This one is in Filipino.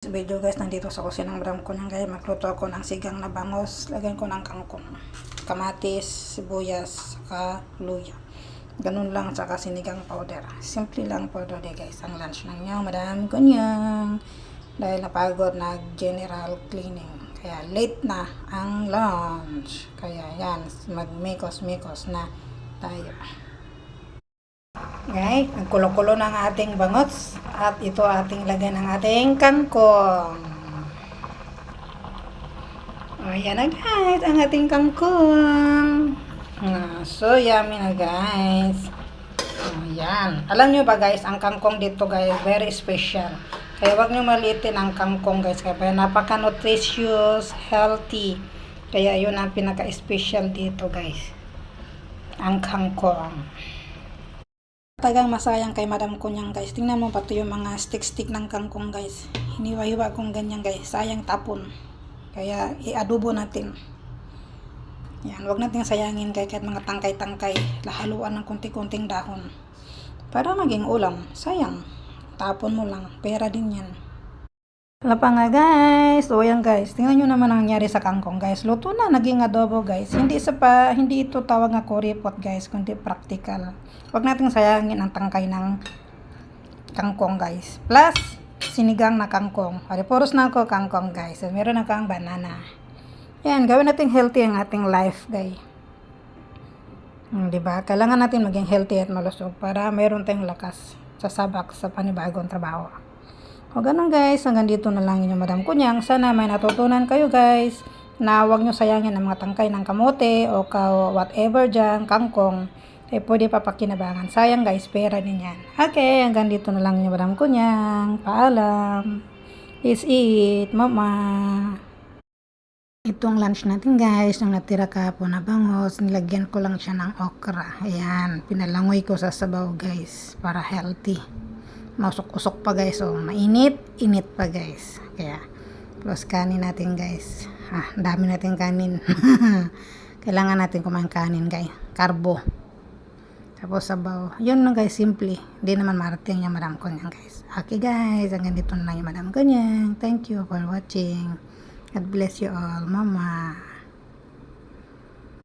video guys, nandito sa kusina ng madam ko nang guys. Magluto ako ng sigang na bangos. Lagyan ko ng kangkong, kamatis, sibuyas, saka luya. Ganun lang, saka sinigang powder. Simple lang po today guys. Ang lunch lang niya, madam ko niyang. Dahil napagod general cleaning. Kaya late na ang lunch. Kaya yan, magmikos-mikos na tayo. Guys, nagkulo-kulo ng ating bangots at ito ating lagyan ng ating kangkong. Ayan na guys, ang ating kangkong. So yummy na guys. Ayan. Alam nyo ba guys, ang kangkong dito guys, very special. Kaya wag nyo maliitin ang kangkong guys. Kaya napaka-nutritious, healthy. Kaya yun ang pinaka-special dito guys. Ang kangkong. Tagang masayang kay madam ko niyan guys. Tingnan mo pati yung mga stick ng kangkong guys. Hiniwa-hiwa kong ganyan guys. Sayang tapon. Kaya i-adobo natin. Yan, wag natin sayangin kahit mga tangkay-tangkay. Lahaluan ng kunti-kunting dahon. Para maging ulam. Sayang. Tapon mo lang. Pera din yan. Wala pa nga guys. O yan guys. Tingnan nyo naman ang nangyari sa kangkong guys. Luto na. Naging adobo guys. Hindi ito tawag na kuripot guys. Kundi practical. Huwag natin sayangin ang tangkay ng kangkong guys. Plus, sinigang na kangkong. Puros na ako kangkong guys. Meron na kang banana. Yan. Gawin natin healthy ang ating life guys. Diba? Kailangan natin maging healthy at malusog para meron tayong lakas sa sabak sa panibagong trabaho. O ganun guys, hanggang dito na lang yung madam ko niyang. Sana may natutunan kayo guys na huwag nyo sayangin ang mga tangkay ng kamote o whatever dyan, kangkong. Pwede papakinabangan. Sayang guys, pera din yan. Okay, hanggang dito na lang yung madam ko niyang. Paalam. Is it, mama. Ito ang lunch natin guys. Nang natira kahapon na bangos, nilagyan ko lang siya ng okra. Ayan, pinalangoy ko sa sabaw guys para healthy. Mausok-usok pa guys. Oh, mainit pa guys. Kaya plus kanin natin guys. Dami natin kanin. Kailangan natin kumain kanin guys. Carbo. Tapos sabaw. Yun lang guys, simple. Hindi naman marating yung madam ko niyan guys. Okay guys, hanggang dito na lang yung madam ko niyan. Thank you for watching. God bless you all. Mama.